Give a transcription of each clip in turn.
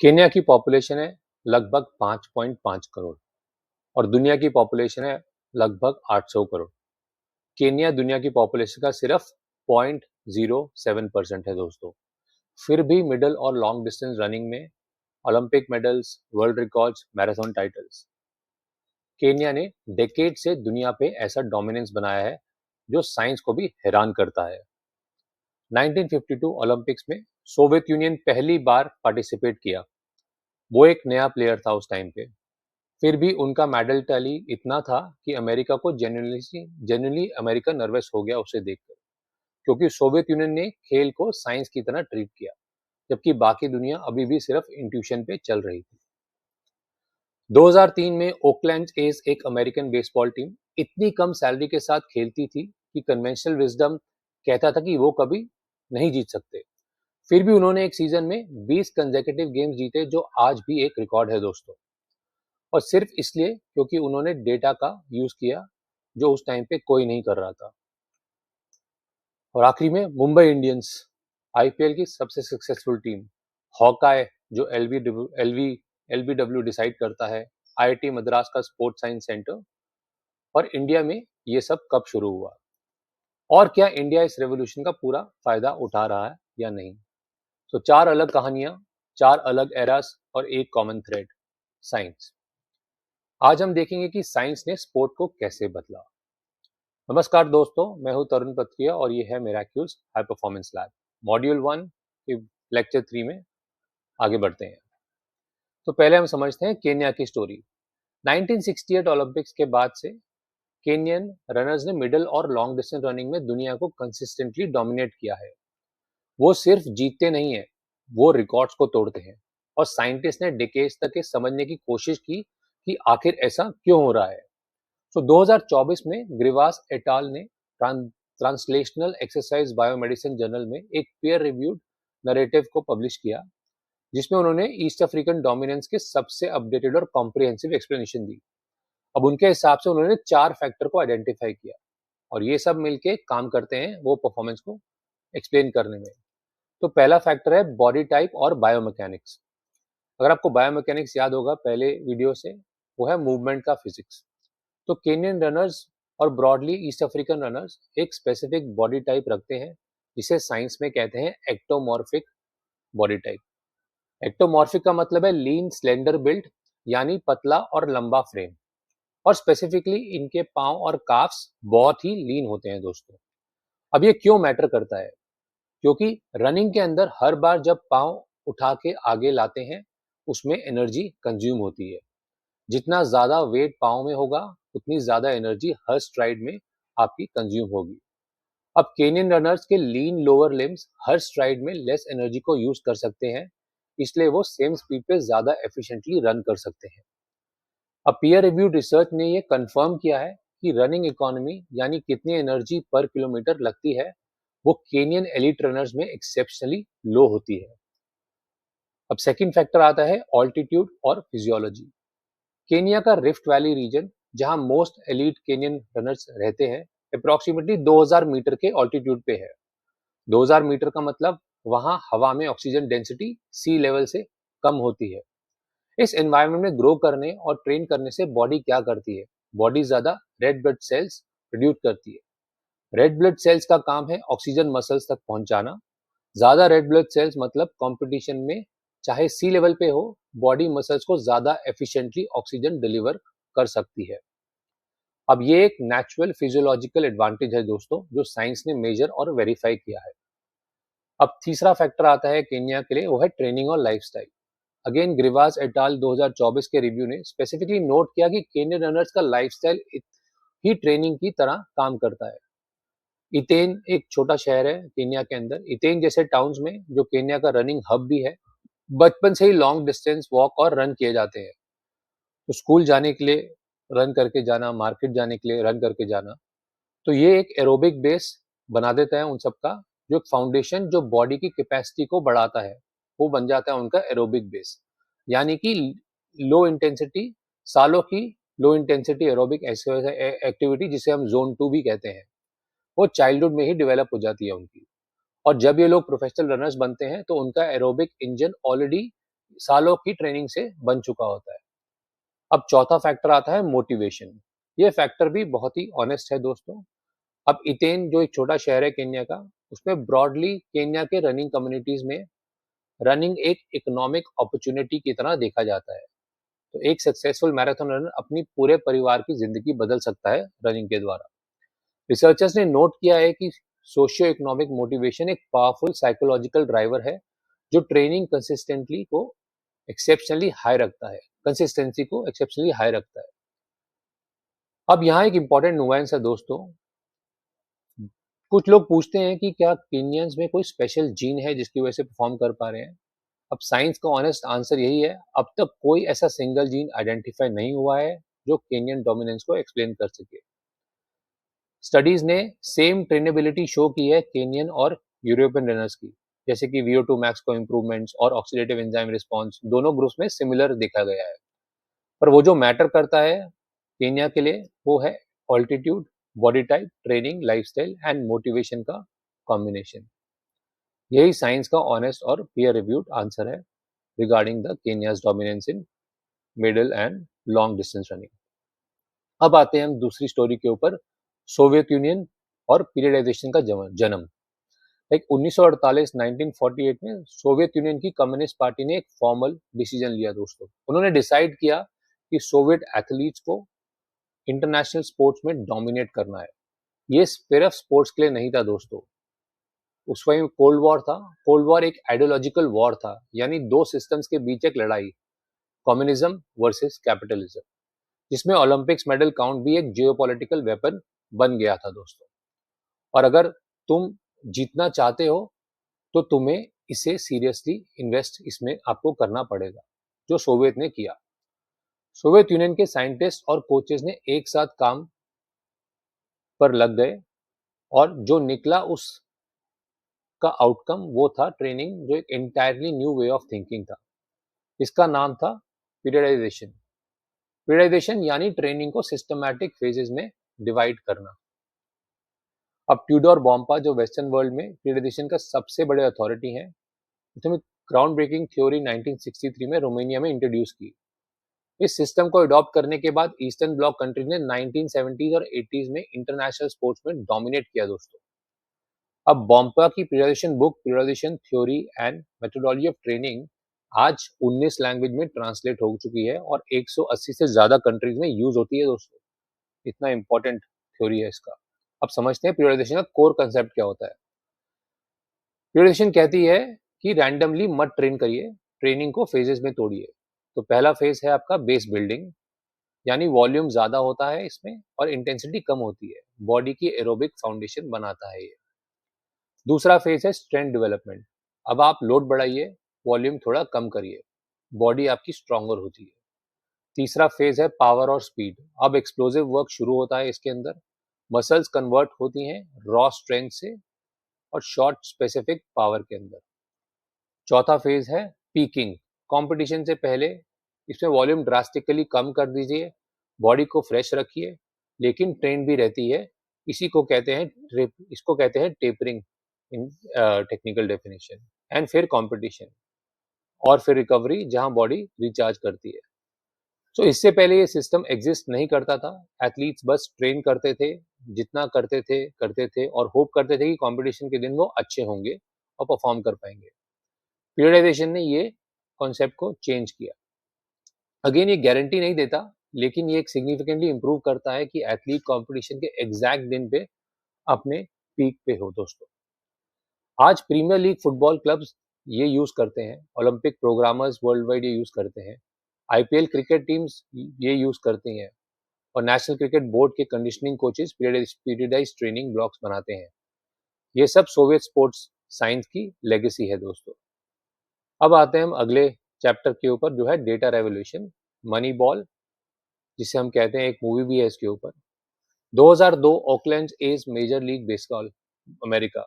Kenya की population है लगभग 5.5 करोड़ और दुनिया की पॉपुलेशन है लगभग 800 करोड़। केन्या दुनिया की पॉपुलेशन का सिर्फ 0.07% है दोस्तों। फिर भी मिडल और लॉन्ग डिस्टेंस रनिंग में Olympic medals, world records, marathon titles. Kenya ने डेकेड से दुनिया पे ऐसा डोमिनेंस बनाया है जो साइंस को भी हैरान करता है। 1952 ओलंपिक्स में सोवियत यूनियन पहली बार पार्टिसिपेट किया। वो एक नया प्लेयर था उस टाइम पे। फिर भी उनका मेडल टैली इतना था कि अमेरिका को जेन्युइनली अमेरिका नर्वस हो गया उसे देखकर, क्योंकि सोवियत यूनियन ने खेल को साइंस की तरह ट्रीट किया, जबकि बाकी दुनिया अभी भी सिर्फ इंट्यूशन पे चल रही थी। 2003 में ओकलैंड एज एक अमेरिकन बेसबॉल टीम इतनी कम सैलरी के साथ खेलती थी कि कन्वेंशनल विजडम कहता था कि वो कभी नहीं जीत सकते। फिर भी उन्होंने एक सीजन में 20 कंसेक्यूटिव गेम्स जीते, जो आज भी एक रिकॉर्ड है दोस्तों। और सिर्फ इसलिए क्योंकि उन्होंने डेटा का यूज किया, जो उस टाइम पे कोई नहीं कर रहा था। और आखिरी में मुंबई इंडियंस, आईपीएल की सबसे सक्सेसफुल टीम। हॉकाय, जो एलबीडब्ल्यू डिसाइड करता है, आईआईटी मद्रास का स्पोर्ट्स साइंस सेंटर। और इंडिया में ये सब कब शुरू हुआ, और क्या इंडिया इस रेवोल्यूशन का पूरा फायदा उठा रहा है या नहीं। तो 4 अलग कहानियां, 4 अलग एरास और एक कॉमन थ्रेड, साइंस। आज हम देखेंगे कि साइंस ने स्पोर्ट को कैसे बदला। नमस्कार दोस्तों, मैं हूं तरुण पत्रिया और ये है मिराक्यूल्स हाई परफॉर्मेंस लैब। मॉड्यूल 1 के लेक्चर 3 में आगे बढ़ते हैं। तो पहले हम समझते हैं केन्या की स्टोरी। 1968 ओलंपिक्स के बाद से केनियन रनर्स ने मिडिल और लॉन्ग डिस्टेंस रनिंग में दुनिया को कंसिस्टेंटली डोमिनेट किया है। वो सिर्फ जीतते नहीं है, वो रिकॉर्ड्स को तोड़ते हैं। और साइंटिस्ट ने डिकेड्स तक ये समझने की कोशिश की कि आखिर ऐसा क्यों हो रहा है। तो 2024 में ग्रिवास एटाल ने ट्रांसलेशनल एक्सरसाइज बायोमेडिसिन जर्नल में एक पीयर रिव्यूड नरेटिव को पब्लिश किया, जिसमें उन्होंने ईस्ट अफ्रीकन डोमिनेंस के सबसे अपडेटेड और कॉम्प्रिहेंसिव एक्सप्लेनेशन दी। अब उनके हिसाब से उन्होंने 4 फैक्टर को आइडेंटिफाई किया और ये सब मिलके काम करते हैं वो परफॉर्मेंस को एक्सप्लेन करने में। तो पहला फैक्टर है बॉडी टाइप और बायोमैकेनिक्स। अगर आपको बायोमैकेनिक्स याद होगा पहले वीडियो से, वो है मूवमेंट का फिजिक्स। तो केनियन रनर्स और ब्रॉडली ईस्ट अफ्रीकन रनर्स एक स्पेसिफिक बॉडी टाइप रखते हैं, जिसे साइंस में कहते हैं एक्टोमॉर्फिक बॉडी टाइप। एक्टोमॉर्फिक का मतलब है लीन स्लेंडर बिल्ड, यानी पतला और लंबा फ्रेम। और स्पेसिफिकली इनके पांव और काफ्स बहुत ही लीन होते हैं दोस्तों। अब ये क्यों मैटर करता है? क्योंकि रनिंग के अंदर हर बार जब पांव उठा के आगे लाते हैं, उसमें एनर्जी कंज्यूम होती है। जितना ज्यादा वेट पांव में होगा, उतनी ज्यादा एनर्जी हर स्ट्राइड में आपकी कंज्यूम होगी। अब केनियन रनर्स के लीन लोअर लिम्स हर स्ट्राइड में लेस एनर्जी को यूज कर सकते हैं, इसलिए वो सेम स्पीड पे ज्यादा एफिशिएंटली रन कर सकते हैं। अब पीयर रिव्यूड रिसर्च ने ये कंफर्म किया है कि रनिंग इकोनॉमी, यानी कितनी एनर्जी पर किलोमीटर लगती है, वो केनियन एलिट रनर्स में एक्सेप्शनली लो होती है। अब सेकंड फैक्टर आता है ऑल्टीट्यूड और फिजियोलॉजी। केनिया का रिफ्ट वैली रीजन, जहां मोस्ट एलीट केनियन रनर्स रहते हैं, अप्रोक्सीमेटली 2000 मीटर के ऑल्टीट्यूड पे है। 2000 मीटर का मतलब वहां हवा में ऑक्सीजन डेंसिटी सी लेवल से कम होती है। इस एनवायरनमेंट में ग्रो करने और ट्रेन करने से बॉडी क्या करती है? बॉडी ज्यादा रेड ब्लड सेल्स प्रोड्यूस करती है। रेड ब्लड सेल्स का काम है ऑक्सीजन मसल्स तक पहुंचाना। ज्यादा रेड ब्लड सेल्स मतलब कंपटीशन में चाहे सी लेवल पे हो, बॉडी मसल्स को ज्यादा एफिशिएंटली ऑक्सीजन डिलीवर कर सकती है। अब ये एक नेचुरल फिजियोलॉजिकल एडवांटेज है दोस्तों, जो साइंस ने मेजर और वेरीफाई किया है। अब तीसरा फैक्टर आता है केन्या के लिए, वो है ट्रेनिंग और लाइफस्टाइल। अगेन ग्रिवास एटाल 2024 के रिव्यू ने स्पेसिफिकली नोट किया कि केन्यन रनर्स का लाइफस्टाइल ही ट्रेनिंग की तरह काम करता है। इतेन एक छोटा शहर है केन्या के अंदर। इतेन जैसे टाउन्स में, जो केन्या का रनिंग हब भी है, बचपन से ही लॉन्ग डिस्टेंस वॉक और रन किए जाते हैं। तो स्कूल जाने के लिए रन करके जाना, मार्केट जाने के लिए रन करके जाना, तो ये एक एरोबिक बेस बना देता है उन सबका। जो फाउंडेशन जो बॉडी की कैपेसिटी को बढ़ाता है, वो बन जाता है उनका एरोबिक बेस। यानी कि लो इंटेंसिटी, सालों की लो इंटेंसिटी एरोबिक एक्टिविटी, जिसे हम जोन 2 भी कहते हैं, वो चाइल्डहुड में ही डेवलप हो जाती है उनकी। और जब ये लोग प्रोफेशनल रनर्स बनते हैं, तो उनका एरोबिक इंजन ऑलरेडी सालों की ट्रेनिंग से बन चुका होता है। अब चौथा फैक्टर आता है मोटिवेशन। ये फैक्टर भी बहुत ही ऑनेस्ट है दोस्तों। अब इतेन जो एक छोटा शहर है केन्या का, उसमें ब्रॉडली केन्या के रनिंग कम्युनिटीज में रनिंग एक इकोनॉमिक अपॉर्चुनिटी की तरह देखा जाता है। तो एक सक्सेसफुल मैराथन रनर अपनी पूरे परिवार की जिंदगी बदल सकता है रनिंग के द्वारा। रिसर्चर्स ने नोट किया है कि सोशियो इकोनॉमिक मोटिवेशन एक पावरफुल साइकोलॉजिकल ड्राइवर है जो ट्रेनिंग कंसिस्टेंसी को एक्सेप्शनली हाई रखता है। अब यहाँ एक इंपॉर्टेंट नुआंस है दोस्तों। कुछ लोग पूछते हैं कि क्या केनियंस में कोई स्पेशल जीन है जिसकी वजह से परफॉर्म कर पा रहे हैं। अब साइंस का ऑनेस्ट आंसर यही है, अब तक कोई ऐसा सिंगल जीन आइडेंटिफाई नहीं हुआ है जो केनियन डोमिनेंस को एक्सप्लेन कर सके। स्टडीज ने सेम ट्रेनेबिलिटी शो की है केनियन और यूरोपियन रनर्स की, जैसे कि VO2 मैक्स को इम्प्रूवमेंट्स और ऑक्सीडेटिव एंजाइम रिस्पॉन्स दोनों ग्रुप्स में सिमिलर देखा गया है। पर वो जो मैटर करता है केन्या के लिए वो है altitude, body type, training, lifestyle and motivation का कॉम्बिनेशन। यही साइंस का ऑनेस्ट और पीयर रिव्यूड आंसर है regarding the Kenya's dominance in middle and long distance running. अब आते हैं हम दूसरी स्टोरी के ऊपर, सोवियत यूनियन और पीरियडाइजेशन का जन्म। लाइक 1948 1948 में सोवियत यूनियन की कम्युनिस्ट पार्टी ने एक फॉर्मल डिसीजन लिया दोस्तों। उन्होंने डिसाइड किया कि सोवियत एथलीट्स को इंटरनेशनल स्पोर्ट्स में डोमिनेट करना है। ये सिर्फ स्पोर्ट्स के लिए नहीं था दोस्तों, उस वक्त कोल्ड वॉर था। कोल्ड वॉर एक आइडियोलॉजिकल वॉर था, यानी दो सिस्टम्स के बीच एक लड़ाई, कम्युनिज्म वर्सेस कैपिटलिज्म, जिसमें ओलंपिक्स मेडल काउंट भी एक जियोपॉलिटिकल वेपन बन गया था दोस्तों। और अगर तुम जीतना चाहते हो तो तुम्हें इसे सीरियसली इन्वेस्ट इसमें आपको करना पड़ेगा, जो सोवियत ने किया। सोवियत यूनियन के साइंटिस्ट और कोचेस ने एक साथ काम पर लग गए और जो निकला उस का आउटकम वो था ट्रेनिंग, जो एक entirely new way of thinking था। इसका नाम था पीरियडाइजेशन। पीरियडाइजेशन यानी ट्रेनिंग को सिस्टमैटिक फेजेस में डिवाइड करना। अब ट्यूडोर बॉम्पा जो वेस्टर्न वर्ल्ड में पीरियडाइजेशन का सबसे बड़े अथॉरिटी हैं, उसने ग्राउंड ब्रेकिंग थ्योरी 1963 में रोमानिया में इंट्रोड्यूस की। इस सिस्टम को अडॉप्ट करने के बाद ईस्टर्न ब्लॉक कंट्रीज ने 1970s और 80s में इंटरनेशनल स्पोर्ट्स में डोमिनेट किया दोस्तों। अब बॉम्पा की periodisation book periodisation theory and methodology of training आज 19 लैंग्वेज में ट्रांसलेट हो चुकी है और 180 से ज्यादा कंट्रीज में यूज होती है दोस्तों। इतना इंपॉर्टेंट थ्योरी है इसका। अब समझते हैं पीरियडाइजेशन का कोर कंसेप्ट क्या होता है। पीरियडाइजेशन कहती है कि रैंडमली मत ट्रेन करिए, ट्रेनिंग को फेजेस में तोड़िए। तो पहला फेज है आपका बेस बिल्डिंग, यानी वॉल्यूम ज्यादा होता है इसमें और इंटेंसिटी कम होती है, बॉडी की एरोबिक फाउंडेशन बनाता है ये। दूसरा फेज है स्ट्रेंथ डेवलपमेंट। अब आप लोड बढ़ाइए, वॉल्यूम थोड़ा कम करिए, बॉडी आपकी स्ट्रांगर होती है। तीसरा फेज है पावर और स्पीड। अब एक्सप्लोसिव वर्क शुरू होता है इसके अंदर, मसल्स कन्वर्ट होती हैं रॉ स्ट्रेंथ से और शॉर्ट स्पेसिफिक पावर के अंदर। चौथा फेज है पीकिंग। कंपटीशन से पहले इसमें वॉल्यूम ड्रास्टिकली कम कर दीजिए, बॉडी को फ्रेश रखिए लेकिन ट्रेन भी रहती है। इसको कहते हैं tapering in technical definition. And फिर कंपटीशन और फिर रिकवरी, जहां बॉडी रिचार्ज करती है। तो इससे पहले ये सिस्टम एग्जिस्ट नहीं करता था। एथलीट्स बस ट्रेन जितना करते थे और होप करते थे कि कंपटीशन के दिन वो अच्छे होंगे और परफॉर्म कर पाएंगे। पीरियडाइजेशन ने ये कॉन्सेप्ट को चेंज किया। अगेन ये गारंटी नहीं देता, लेकिन ये एक सिग्निफिकेंटली इंप्रूव करता है कि एथलीट कंपटीशन के एग्जैक्ट दिन पे अपने पीक पे हो दोस्तों। आज प्रीमियर लीग फुटबॉल क्लब्स ये यूज करते हैं, ओलंपिक प्रोग्रामर्स वर्ल्ड वाइड ये यूज करते हैं, आईपीएल क्रिकेट टीम्स ये यूज करती हैं और नेशनल क्रिकेट बोर्ड के कंडीशनिंग कोचेस पीरियडाइज ट्रेनिंग ब्लॉक्स बनाते हैं। ये सब सोवियत स्पोर्ट्स साइंस की लेगेसी है दोस्तों। अब आते हैं हम अगले चैप्टर के ऊपर, जो है डेटा रेवोल्यूशन, मनी बॉल, जिसे हम कहते हैं, एक मूवी भी है इसके ऊपर। 2002 Oakland A's major league baseball America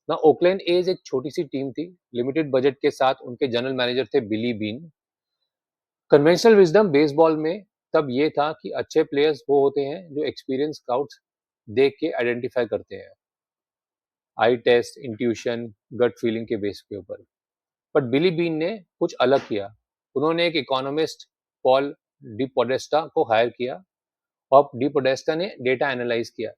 ना। ओकलैंड एज एक छोटी सी टीम थी, लिमिटेड बजट के साथ। उनके जनरल मैनेजर थे Billy Beane. Conventional wisdom baseball में तब ये था कि अच्छे प्लेयर्स वो होते हैं जो एक्सपीरियंस स्काउट्स देख के आइडेंटिफाई करते हैं, आई टेस्ट, इंट्यूशन, गट फीलिंग के बेस के ऊपर। बट बिली बीन ने कुछ अलग किया। उन्होंने एक इकोनॉमिस्ट पॉल डी पोडेस्टा को हायर किया और डी पोडेस्टा ने डेटा एनालाइज किया,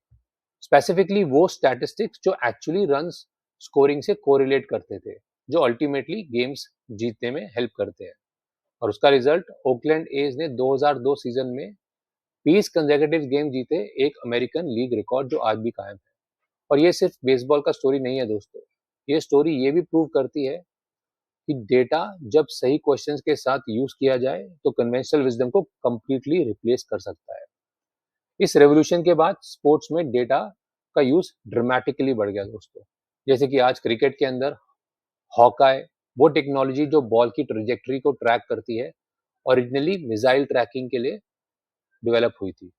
स्पेसिफिकली वो स्टैटिस्टिक्स जो एक्चुअली रन्स स्कोरिंग से कोरिलेट करते थे, जो अल्टीमेटली गेम्स जीतने में हेल्प करते हैं। और उसका रिजल्ट ओकलैंड एज ने 2002 सीजन में 20 कंसेक्यूटिव गेम जीते, एक अमेरिकन लीग रिकॉर्ड जो आज भी कायम है। और ये सिर्फ बेसबॉल का स्टोरी नहीं है दोस्तों, ये स्टोरी ये भी प्रूव करती है कि डेटा जब सही क्वेश्चंस के साथ यूज किया जाए तो कन्वेंशनल विजडम को कंप्लीटली रिप्लेस कर सकता है। इस रेवोल्यूशन के बाद स्पोर्ट्स में डेटा का यूज ड्रामेटिकली बढ़ गया दोस्तों। जैसे कि आज क्रिकेट के अंदर हॉकाई, वो टेक्नोलॉजी जो बॉल की ट्रेजेक्टरी को ट्रैक करती है, ओरिजिनली मिसाइल ट्रैकिंग के लिए डेवलप हुई थी।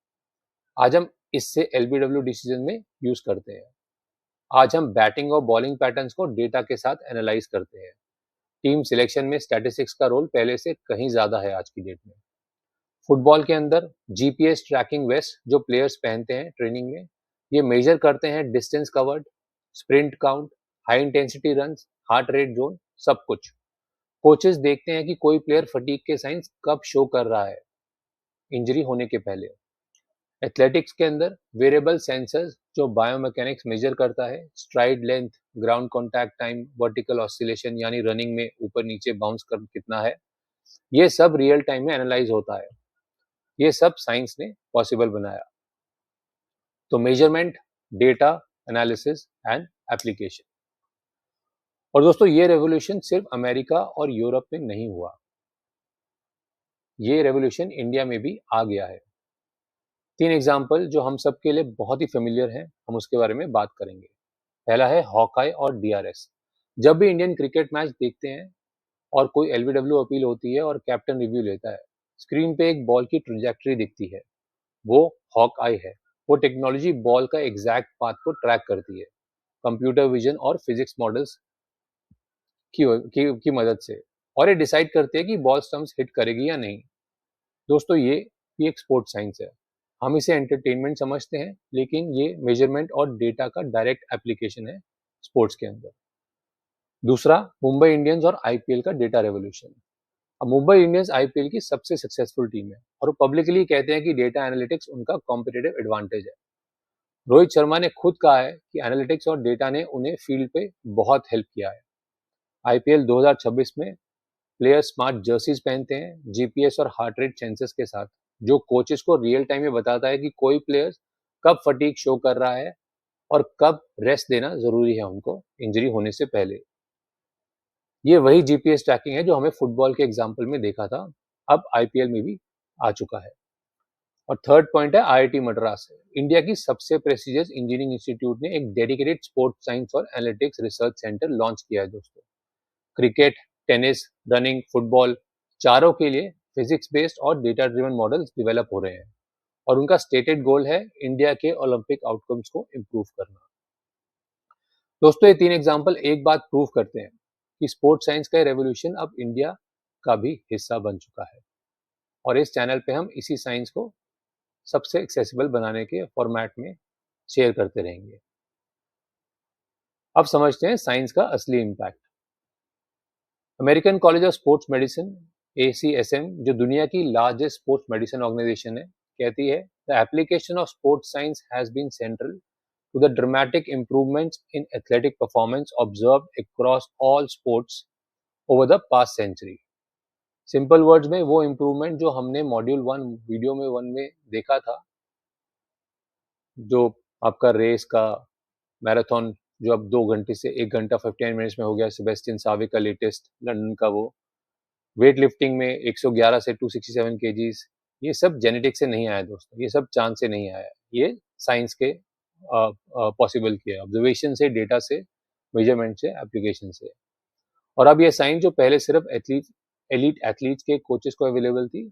आज हम इससे एलबीडब्ल्यू डिसीजन में यूज करते हैं। आज हम बैटिंग और बॉलिंग पैटर्न्स को डेटा के साथ एनालाइज करते हैं। टीम सिलेक्शन में स्टैटिस्टिक्स का रोल पहले से कहीं ज्यादा है आज की डेट में। फुटबॉल के अंदर जीपीएस ट्रैकिंग वेस्ट जो प्लेयर्स पहनते हैं ट्रेनिंग में, ये मेजर करते हैं distance covered, sprint count, high intensity runs, heart rate zone, सब कुछ। कोचेस देखते हैं कि कोई प्लेयर फटीग के साइंस कब शो कर रहा है, इंजरी होने के पहले। एथलेटिक्स के अंदर वेरिएबल सेंसर्स जो बायोमैकेनिक्स मेजर करता है, STRIDE length, ground contact time, vertical oscillation यानी रनिंग में ऊपर नीचे बाउंस कर कितना है, ये सब रियल टाइम में एनालाइज होता है। ये सब साइंस ने पॉसिबल बनाया। तो measurement, data analysis and application. और दोस्तों ये रेवोल्यूशन सिर्फ अमेरिका और यूरोप में नहीं हुआ, ये रेवोल्यूशन इंडिया में भी आ गया है। 3 एग्जाम्पल जो हम सबके लिए बहुत ही फेमिलियर हैं, हम उसके बारे में बात करेंगे। पहला है हॉकाई और डीआरएस। जब भी इंडियन क्रिकेट मैच देखते हैं और कोई एलबीडब्ल्यू अपील होती है और कैप्टन रिव्यू लेता है, स्क्रीन पे एक बॉल की ट्रेजेक्टरी दिखती है, वो हॉक आई है। वो टेक्नोलॉजी बॉल का एग्जैक्ट पाथ को ट्रैक करती है कंप्यूटर विजन और फिजिक्स मॉडल्स की मदद से, और ये डिसाइड करती है कि बॉल स्टंप्स हिट करेगी या नहीं। दोस्तों ये भी एक स्पोर्ट साइंस है। हम इसे एंटरटेनमेंट समझते हैं, लेकिन ये मेजरमेंट और डेटा का डायरेक्ट एप्लीकेशन है स्पोर्ट्स के अंदर। दूसरा, मुंबई इंडियंस और आईपीएल का डेटा रेवोल्यूशन। अब मुंबई इंडियंस आईपीएल की सबसे सक्सेसफुल टीम है और वो पब्लिकली कहते हैं कि डेटा एनालिटिक्स उनका कॉम्पिटिटिव एडवांटेज है। रोहित शर्मा ने खुद कहा है कि एनालिटिक्स और डेटा ने उन्हें फील्ड पे बहुत हेल्प किया है। आईपीएल 2026 में प्लेयर स्मार्ट जर्सीज पहनते हैं जीपीएस और हार्ट रेट सेंसर्स के साथ, जो कोचेस को रियल टाइम में बताता है कि कोई प्लेयर कब फटीग शो कर रहा है और कब रेस्ट देना जरूरी है उनको इंजरी होने से पहले। ये वही जीपीएस ट्रैकिंग है जो हमें फुटबॉल के एग्जाम्पल में देखा था, अब आईपीएल में भी आ चुका है। और थर्ड पॉइंट है आईआईटी मद्रास। इंडिया की सबसे प्रेस्टिजियस इंजीनियरिंग इंस्टीट्यूट ने एक डेडिकेटेड स्पोर्ट्स साइंस और एनालिटिक्स रिसर्च सेंटर लॉन्च किया है दोस्तों। क्रिकेट, टेनिस, रनिंग, फुटबॉल, चारों के लिए फिजिक्स बेस्ड और डेटा ड्रिवन मॉडल्स डेवलप हो रहे हैं और उनका स्टेटेड गोल है इंडिया के ओलंपिक आउटकम्स को इम्प्रूव करना। दोस्तों ये 3 एग्जाम्पल एक बात प्रूव करते हैं कि स्पोर्ट्स साइंस का रेवोल्यूशन अब इंडिया का भी हिस्सा बन चुका है और इस चैनल पे हम इसी साइंस को सबसे एक्सेसिबल बनाने के फॉर्मेट में शेयर करते रहेंगे। अब समझते हैं साइंस का असली impact. American college of sports medicine ACSM, जो दुनिया की लार्जेस्ट स्पोर्ट्स मेडिसिन ऑर्गेनाइजेशन है, कहती है the application of sports science has been central to the dramatic improvements in athletic performance observed across all sports over the past century. Simple words में वो improvement जो हमने मॉड्यूल 1 वीडियो में 1 में देखा था, जो आपका रेस का मैराथन जो अब 2 घंटे से 1 घंटा 15 मिनट्स में हो गया, सेबेस्टियन सावे का लेटेस्ट लंदन का, वो वेट लिफ्टिंग में 111 से 267 केजीज, ये सब जेनेटिक्स से नहीं आया दोस्तों, ये सब चांद से नहीं आया, ये साइंस के पॉसिबल किया, ऑब्जर्वेशन से, डेटा से, मेजरमेंट से, एप्लीकेशन से। और अब ये साइंस जो पहले सिर्फ एलीट एथलीट्स के कोचेस को अवेलेबल थी,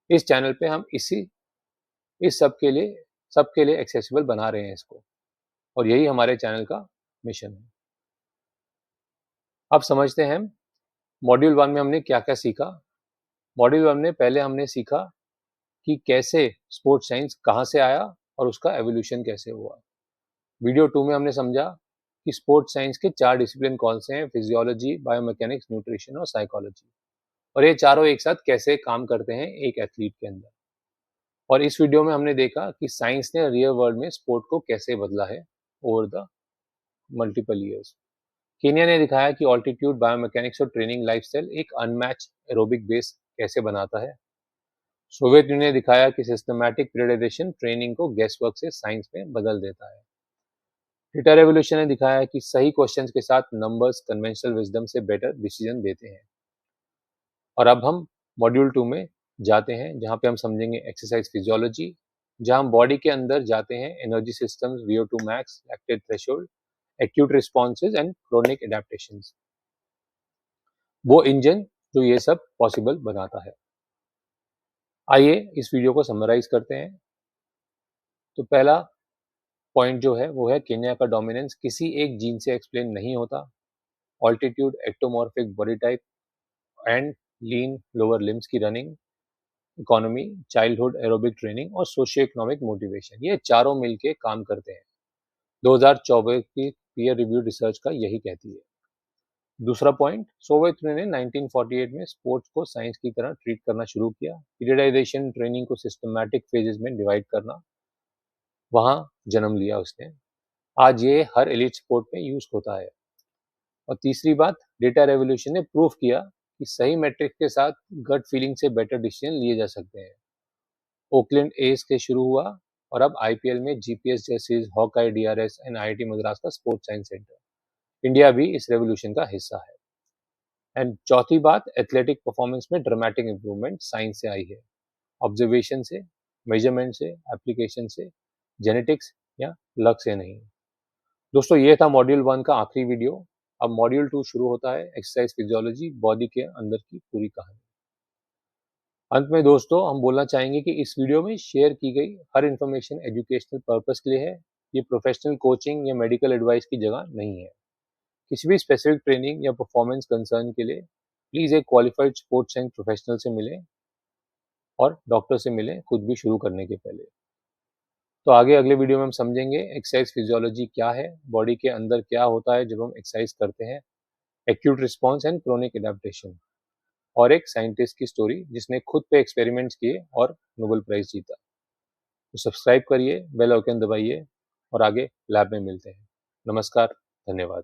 इस चैनल पे हम इस सबके लिए एक्सेसिबल बना रहे हैं इसको, और यही हमारे चैनल का मिशन है। अब समझते हैं मॉड्यूल 1 में हमने क्या क्या सीखा। मॉड्यूल 1 में पहले हमने सीखा कि कैसे स्पोर्ट्स साइंस कहाँ से आया और उसका एवोल्यूशन कैसे हुआ। वीडियो 2 में हमने समझा कि स्पोर्ट्स साइंस के 4 डिसिप्लिन कौन से हैं, फिजियोलॉजी, बायोमैकेनिक्स, न्यूट्रिशन और साइकोलॉजी। और ये चारों एक साथ कैसे काम करते हैं एक एथलीट के अंदर। और इस वीडियो में हमने देखा कि साइंस ने रियल वर्ल्ड में स्पोर्ट को कैसे बदला है over the multiple years. Kenya ने दिखाया कि ऑल्टीट्यूड, बायोमैकेनिक्स और ट्रेनिंग लाइफस्टाइल एक अनमैच एरोबिक बेस कैसे बनाता है। सोवियत यूनियन ने दिखाया कि सिस्टमैटिक पीरियडाइजेशन ट्रेनिंग को गेस वर्क से साइंस में बदल देता है। डेटा रेवोल्यूशन ने दिखाया कि सही क्वेश्चंस के साथ नंबर्स कन्वेंशनल विजडम से बेटर डिसीजन देते हैं। और अब हम मॉड्यूल 2 में जाते हैं, जहाँ पे हम समझेंगे एक्सरसाइज फिजियोलॉजी, जहाँ हम बॉडी के अंदर जाते हैं energy systems, VO2 max, lactate threshold, acute responses and chronic adaptations, वो इंजन जो ये सब पॉसिबल बनाता है। आइए इस वीडियो को समराइज करते हैं। तो पहला पॉइंट जो है वो है केन्या का डोमिनेंस किसी एक जीन से एक्सप्लेन नहीं होता। Altitude, ectomorphic body type and lean lower limbs की running, economy, childhood aerobic training और सोशियो इकोनॉमिक मोटिवेशन, ये चारों मिलके काम करते हैं। 2024 की पीयर रिव्यू रिसर्च का यही कहती है। दूसरा पॉइंट, सोवियत यूनियन ने 1948 में स्पोर्ट्स को साइंस की तरह ट्रीट करना शुरू किया। पीरियडाइजेशन ट्रेनिंग को सिस्टमैटिक फेजेस में डिवाइड करना वहां जन्म लिया उसने। आज ये हर एलिट स्पोर्ट में यूज होता है। और तीसरी बात, डेटा रेवोल्यूशन ने प्रूव किया कि सही मैट्रिक के साथ गट फीलिंग से बेटर डिसीजन लिए जा सकते हैं। ओकलैंड एस के शुरू हुआ और अब आईपीएल में जीपीएस जैसे Hawkeye, DRS and IIT Madras का स्पोर्ट्स साइंस सेंटर। इंडिया भी इस रेवोल्यूशन का हिस्सा है। एंड चौथी बात, एथलेटिक परफॉर्मेंस में ड्रामेटिक इंप्रूवमेंट साइंस से आई है। ऑब्जर्वेशन से, मेजरमेंट से, एप्लीकेशन से, जेनेटिक्स या लक से नहीं। दोस्तों, ये था मॉड्यूल 1 का आखिरी वीडियो। अब मॉड्यूल 2 शुरू होता है, एक्सरसाइज फिजियोलॉजी, बॉडी के अंदर की पूरी कहानी। अंत में दोस्तों हम बोलना चाहेंगे कि इस वीडियो में शेयर की गई हर इन्फॉर्मेशन एजुकेशनल पर्पस के लिए है। ये प्रोफेशनल कोचिंग या मेडिकल एडवाइस की जगह नहीं है। किसी भी स्पेसिफिक ट्रेनिंग या परफॉर्मेंस कंसर्न के लिए प्लीज एक क्वालिफाइड स्पोर्ट्स साइंस प्रोफेशनल से मिलें और डॉक्टर से मिलें खुद भी शुरू करने के पहले। तो आगे अगले वीडियो में हम समझेंगे एक्सरसाइज फिजियोलॉजी क्या है, बॉडी के अंदर क्या होता है जब हम एक्सरसाइज करते हैं, acute response and chronic adaptation, और एक साइंटिस्ट की स्टोरी जिसने खुद पे एक्सपेरिमेंट्स किए और नोबेल प्राइज जीता। तो सब्सक्राइब करिए, बेल आइकन दबाइए और आगे लैब में मिलते हैं। नमस्कार, धन्यवाद।